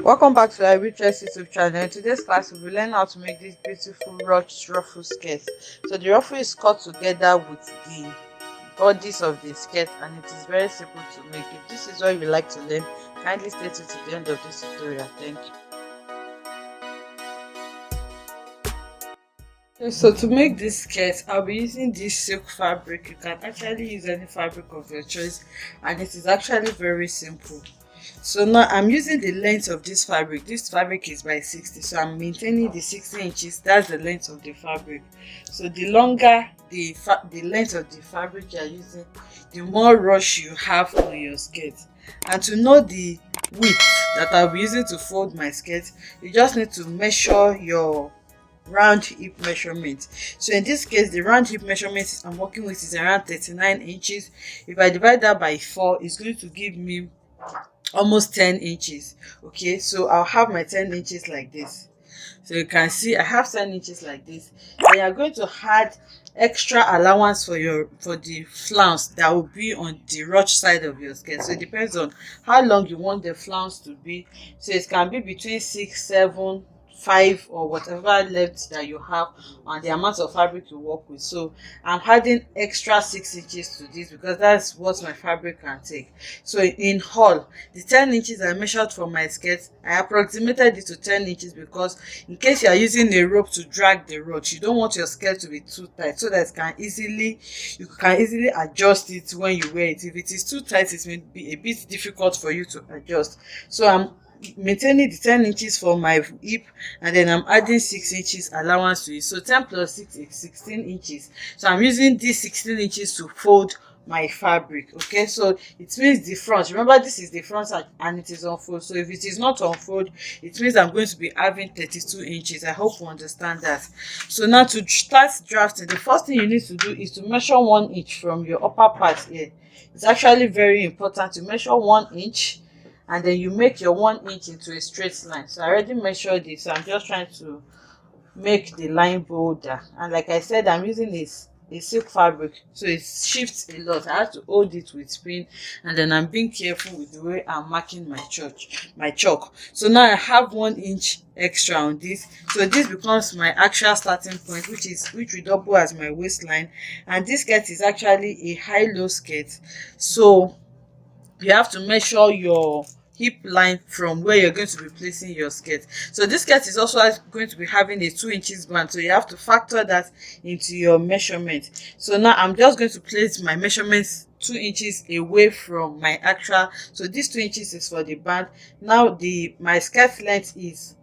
Welcome back to our Richest YouTube channel. In today's class, we'll be learning how to make this beautiful ruched ruffle skirt. So the ruffle is cut together with the bodice of the skirt, and it is very simple to make. If this is what you like to learn, kindly stay tuned to the end of this tutorial. Thank you. Okay, so to make this skirt, I'll be using this silk fabric. You can actually use any fabric of your choice, and it is actually very simple. So now I'm using the length of this fabric. This fabric is by 60, so I'm maintaining the 60 inches. That's the length of the fabric. So the longer the length of the fabric you're using, the more rush you have on your skirt. And to know the width that I'll be using to fold my skirt, you just need to measure your round hip measurement. So in this case, the round hip measurement I'm working with is around 39 inches. If I divide that by 4, it's going to give me almost 10 inches. Okay, so I'll have my 10 inches like this. So you can see I have 10 inches like this. And you're going to add extra allowance for the flounce that will be on the ruch side of your skirt. So it depends on how long you want the flounce to be. So it can be between 6, 7, 5, or whatever length that you have and the amount of fabric you work with. So I'm adding extra 6 inches to this because that's what my fabric can take. So in all, the 10 inches I measured for my skirt, I approximated it to 10 inches because in case you are using a rope to drag the ruch, you don't want your skirt to be too tight, so that you can easily adjust it when you wear it. If it is too tight, it may be a bit difficult for you to adjust. So I'm maintaining the 10 inches for my hip, and then I'm adding 6 inches allowance to it. So 10 plus 6 is 16 inches. So I'm using these 16 inches to fold my fabric. Okay, so it means the front, remember this is the front and it is unfold. So if it is not unfold, it means I'm going to be having 32 inches. I hope you understand that. So now to start drafting, the first thing you need to do is to measure 1 inch from your upper part here. It's actually very important to measure 1 inch, and then you make your 1 inch into a straight line. So I already measured this, so I'm just trying to make the line bolder. And like I said, I'm using a silk fabric, so it shifts a lot. I have to hold it with pin, and then I'm being careful with the way I'm marking my chalk. So now I have 1 inch extra on this, so this becomes my actual starting point, which will double as my waistline. And this skirt is actually a high-low skirt, so you have to measure your hip line from where you're going to be placing your skirt. So this skirt is also going to be having a 2 inches band, so you have to factor that into your measurement. So now I'm just going to place my measurements 2 inches away from my actual, so this 2 inches is for the band. Now my skirt length is,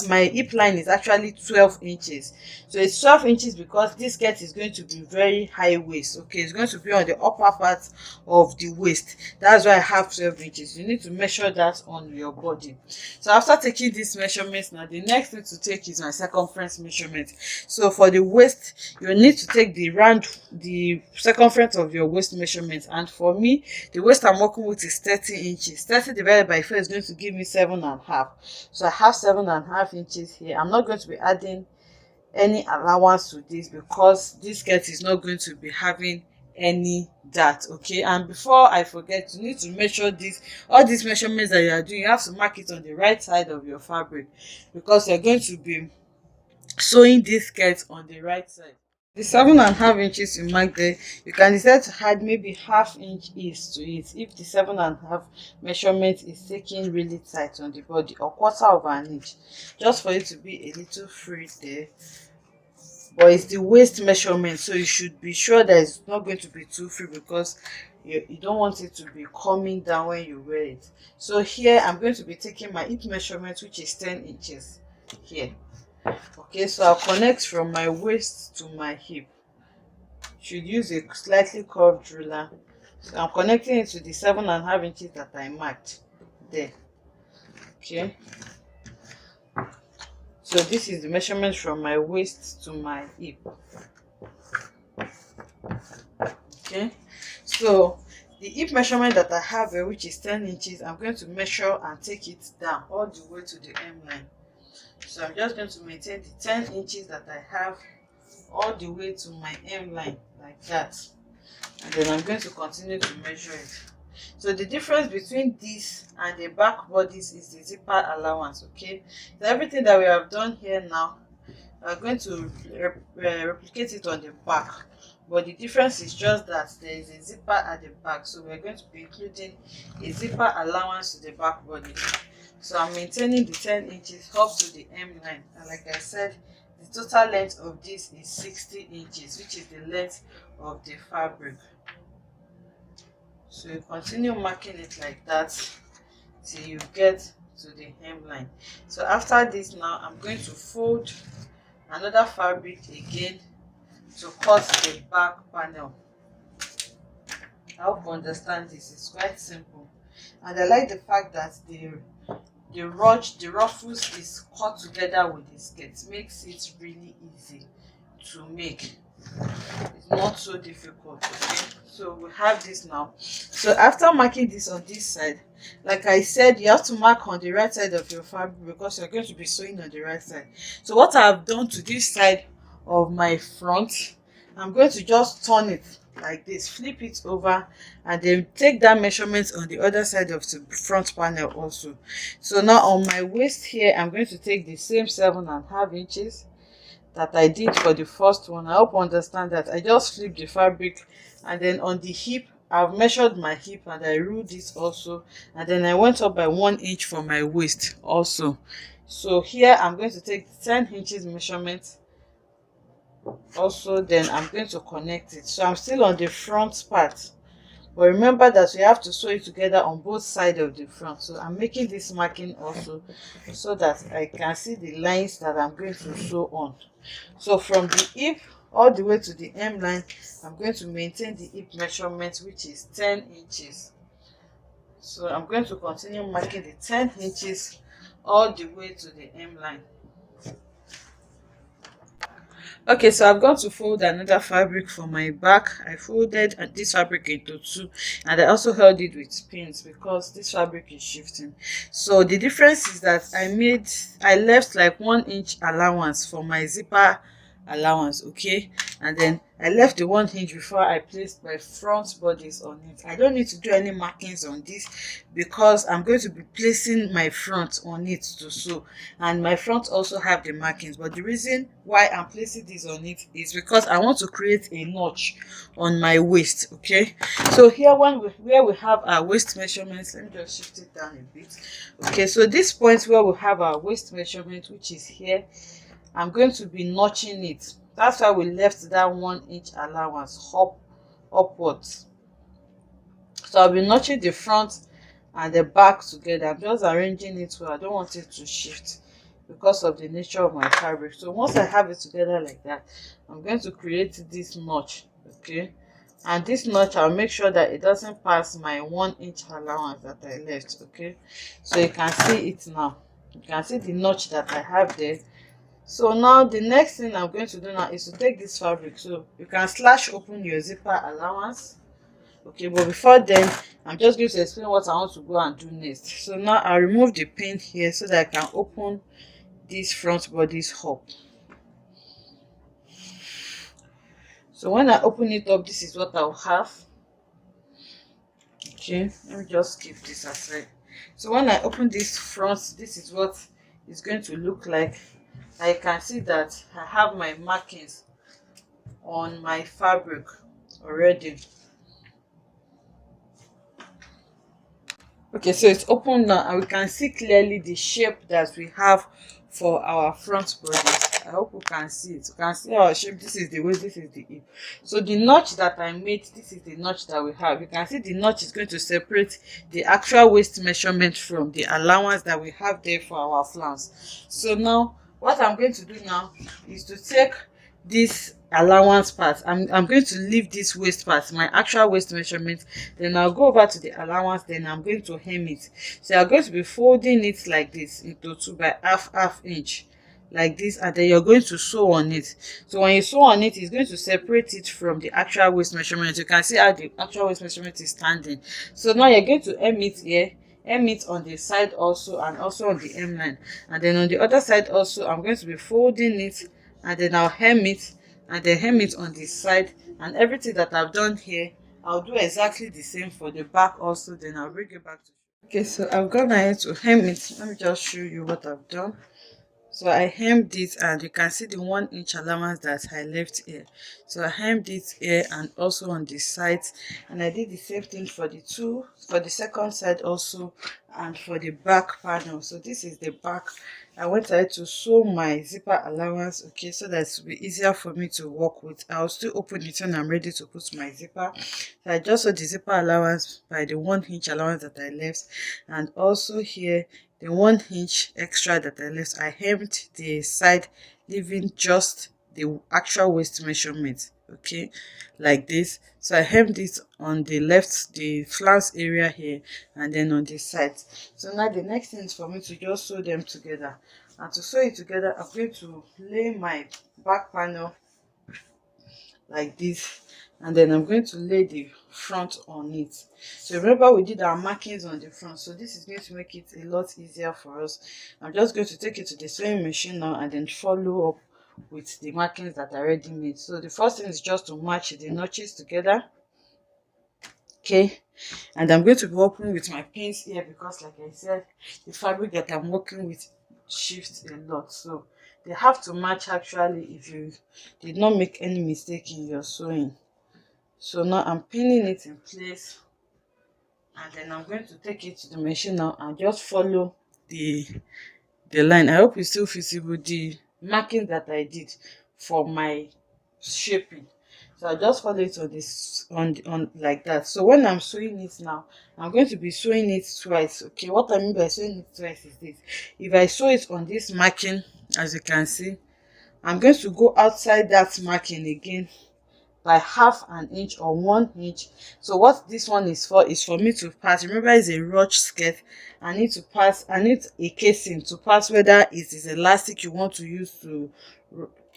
my hip line is actually 12 inches. So it's 12 inches because this skirt is going to be very high waist. Okay, it's going to be on the upper part of the waist. That's why I have 12 inches. You need to measure that on your body. So after taking these measurements, now the next thing to take is my circumference measurement. So for the waist, you need to take the circumference of your waist measurement. And for me, the waist I'm working with is 30 inches. 30 divided by 4 is going to give me 7.5. So I have 7.5 inches here. I'm not going to be adding any allowance to this because this skirt is not going to be having any dart. Okay, and before I forget, you need to measure all these measurements that you are doing. You have to mark it on the right side of your fabric because you're going to be sewing this skirt on the right side. The 7.5 inches you mark there, you can decide to add maybe ½ inch ease to it if the 7.5 measurement is taking really tight on the body, or ¼ inch, just for it to be a little free there. But it's the waist measurement, so you should be sure that it's not going to be too free because you don't want it to be coming down when you wear it. So here I'm going to be taking my hip measurement, which is 10 inches here. Okay, so I'll connect from my waist to my hip. Should use a slightly curved ruler. So I'm connecting it to the 7.5 inches that I marked there. Okay, so this is the measurement from my waist to my hip. Okay, so the hip measurement that I have here, which is 10 inches, I'm going to measure and take it down all the way to the M line. So I'm just going to maintain the 10 inches that I have all the way to my M line like that, and then I'm going to continue to measure it. So the difference between this and the back bodice is the zipper allowance. Okay, so everything that we have done here now, we're going to replicate it on the back, but the difference is just that there is a zipper at the back, so we're going to be including a zipper allowance to the back body. So I'm maintaining the 10 inches up to the hem line, and like I said, the total length of this is 60 inches, which is the length of the fabric. So you continue marking it like that till you get to the hemline. So after this, now I'm going to fold another fabric again to cut the back panel. I hope you understand this. It's quite simple, and I like the fact that the ruffles is cut together with the skirt. Makes it really easy to make. It's not so difficult. Okay, so we have this now. So after marking this on this side, like I said, you have to mark on the right side of your fabric because you're going to be sewing on the right side. So what I've done to this side of my front, I'm going to just turn it like this, flip it over, and then take that measurement on the other side of the front panel also. So now on my waist here, I'm going to take the same 7.5 inches that I did for the first one. I hope you understand that. I just flipped the fabric, and then on the hip, I've measured my hip and I ruled this also, and then I went up by 1 inch for my waist also. So here I'm going to take 10 inches measurement also, then I'm going to connect it. So I'm still on the front part, but remember that we have to sew it together on both sides of the front. So I'm making this marking also so that I can see the lines that I'm going to sew on. So from the hip all the way to the hemline, I'm going to maintain the hip measurement, which is 10 inches. So I'm going to continue marking the 10 inches all the way to the hemline. Okay, so I've gone to fold another fabric for my back. I folded this fabric into two, and I also held it with pins because this fabric is shifting. So the difference is that I left like 1 inch allowance for my zipper allowance, okay, and then I left the 1 inch before I placed my front bodice on it. I don't need to do any markings on this because I'm going to be placing my front on it to sew, and my front also have the markings. But the reason why I'm placing this on it is because I want to create a notch on my waist. Okay, so here where we have our waist measurements, let me just shift it down a bit. Okay, so this point where we have our waist measurement, which is here, I'm going to be notching it. That's why we left that 1 inch allowance upwards. So I'll be notching the front and the back together. I'm just arranging it well. I don't want it to shift because of the nature of my fabric. So once I have it together like that, I'm going to create this notch. Okay, and this notch, I'll make sure that it doesn't pass my 1 inch allowance that I left. Okay, so you can see it now. You can see the notch that I have there. So now the next thing I'm going to do now is to take this fabric. So you can slash open your zipper allowance. Okay, but before then, I'm just going to explain what I want to go and do next. So now I'll remove the pin here so that I can open this front bodice up. So when I open it up, this is what I'll have. Okay, let me just keep this aside. So when I open this front, this is what it's going to look like. I can see that I have my markings on my fabric already. Okay, so it's open now, and we can see clearly the shape that we have for our front bodice. I hope you can see it. You can see our shape. This is the waist, this is the hip. So the notch that I made, this is the notch that we have. You can see the notch is going to separate the actual waist measurement from the allowance that we have there for our flanks. So now what I'm going to do now is to take this allowance part. I'm going to leave this waist part, my actual waist measurement, then I'll go over to the allowance, then I'm going to hem it. So I'm going to be folding it like this into 2 by half inch like this, and then you're going to sew on it. So when you sew on it, it's going to separate it from the actual waist measurement. You can see how the actual waist measurement is standing. So now you're going to hem it here, hem it on the side also, and also on the hemline, and then on the other side also I'm going to be folding it, and then I'll hem it, and then hem it on the side, and everything that I've done here I'll do exactly the same for the back also, then I'll bring it back to you. Okay, so I've gone ahead to hem it. Let me just show you what I've done. So I hemmed it, and you can see the 1 inch allowance that I left here. So I hemmed it here and also on the sides, and I did the same thing for the second side also, and for the back panel. So this is the back. I went ahead to sew my zipper allowance, okay, so that it will be easier for me to work with. I'll still open it when I'm ready to put my zipper. So I just sewed the zipper allowance by the 1 inch allowance that I left, and also here the 1 inch extra that I left, I hemmed the side, leaving just the actual waist measurement, okay, like this. So I hemmed it on the left, the flounce area here, and then on the sides. So now the next thing is for me to just sew them together, and to sew it together I'm going to lay my back panel like this, and then I'm going to lay the front on it. So remember, we did our markings on the front, so this is going to make it a lot easier for us. I'm just going to take it to the sewing machine now and then follow up with the markings that I already made. So the first thing is just to match the notches together, okay, and I'm going to be working with my pins here because, like I said, the fabric that I'm working with shifts a lot, so they have to match actually if you did not make any mistake in your sewing. So now I'm pinning it in place, and then I'm going to take it to the machine now and just follow the line. I hope it's still visible, the marking that I did for my shaping. So I just follow it on this on like that. So when I'm sewing it now, I'm going to be sewing it twice. Okay, what I mean by sewing it twice is this: if I sew it on this marking, as you can see, I'm going to go outside that marking again by half an inch or 1 inch. So what this one is for me to pass. Remember, it's a ruched skirt. I need a casing to pass, whether it is elastic you want to use to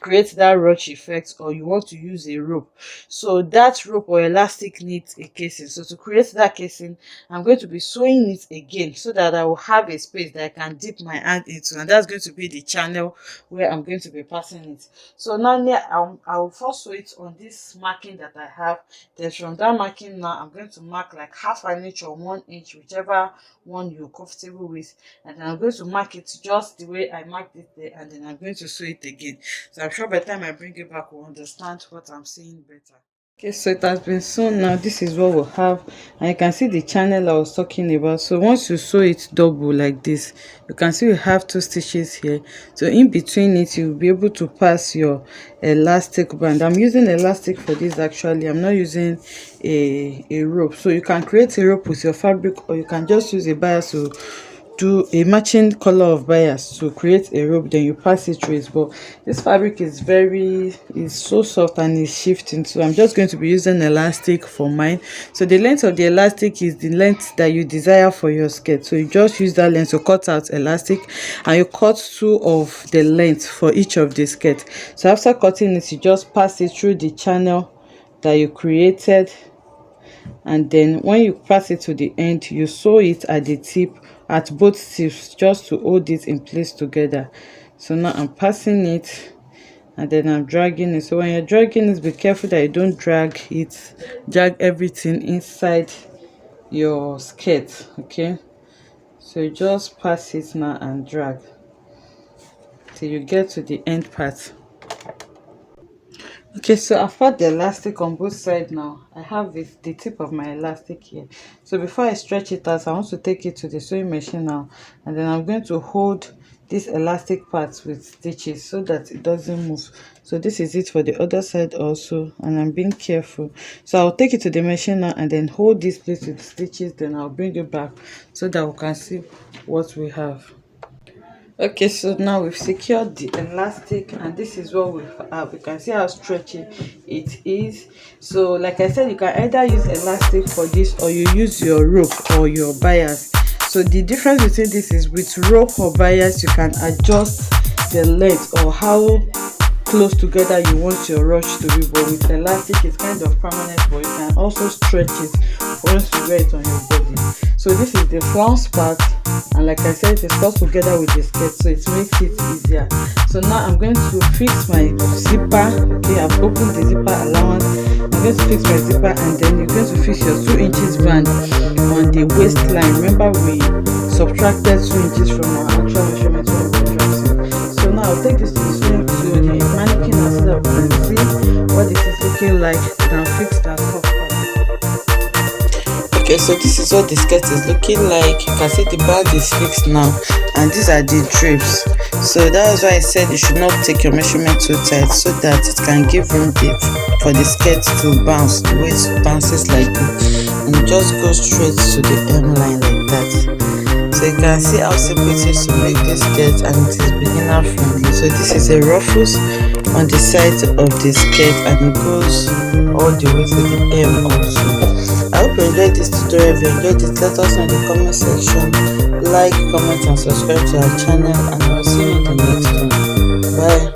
create that ruch effect, or you want to use a rope. So that rope or elastic needs a casing. So to create that casing, I'm going to be sewing it again so that I will have a space that I can dip my hand into, and that's going to be the channel where I'm going to be passing it. So now I'll first sew it on this marking that I have. Then from that marking now, I'm going to mark like half an inch or 1 inch, whichever one you're comfortable with, and then I'm going to mark it just the way I marked it there, and then I'm going to sew it again. So I'm sure by the time I bring it back, we'll understand what I'm seeing better. Okay, so it has been sewn now. This is what we'll have, and you can see the channel I was talking about. So once you sew it double like this, you can see we have 2 stitches here. So in between it, you'll be able to pass your elastic band. I'm using elastic for this actually. I'm not using a rope. So you can create a rope with your fabric, or you can just use a bias to do a matching color of bias to create a rope, then you pass it through it. But this fabric is so soft and is shifting, so I'm just going to be using elastic for mine. So the length of the elastic is the length that you desire for your skirt, so you just use that length to cut out elastic, and you cut 2 of the length for each of the skirt. So after cutting it, you just pass it through the channel that you created, and then when you pass it to the end, you sew it at the tip, at both tips, just to hold it in place together. So now I'm passing it, and then I'm dragging it. So when you're dragging it, be careful that you don't drag everything inside your skirt, okay? So you just pass it now and drag till you get to the end part. Okay, so I've got the elastic on both sides now. I have the tip of my elastic here. So before I stretch it out, I want to take it to the sewing machine now, and then I'm going to hold this elastic part with stitches so that it doesn't move. So this is it for the other side also, and I'm being careful. So I'll take it to the machine now and then hold this place with stitches, then I'll bring it back so that we can see what we have. Okay, so now we've secured the elastic, and this is what we have. You can see how stretchy it is. So like I said, you can either use elastic for this, or you use your rope or your bias. So the difference between this is, with rope or bias, you can adjust the length or how close together you want your ruch to be, but with elastic it's kind of permanent, but you can also stretch it once you wear it on your body. So this is the flounce part, and like I said, it is cut together with the skirt, so it makes it easier. So now I'm going to fix my zipper. Okay, I've opened the zipper allowance. I'm going to fix my zipper, and then you're going to fix your 2 inches band on the waistline. Remember, we subtracted 2 inches from our actual measurement when we were dressing. So now I'll take this to the mannequin so that we can see what this is looking like. Then I'll fix that cuff part. Okay, so this is what the skirt is looking like. You can see the band is fixed now, and these are the drapes. So that is why I said you should not take your measurement too tight, so that it can give room for the skirt to bounce. The way it bounces like this, and it just goes straight to the hem line like that. So you can see how simple it is to make this skirt, and it is beginner friendly. So this is a ruffles on the side of the skirt, and it goes all the way to the hem also. I hope you enjoyed this tutorial. If you enjoyed it, let us know in the comment section. Like, comment and subscribe to our channel, and I'll see you in the next one. Bye.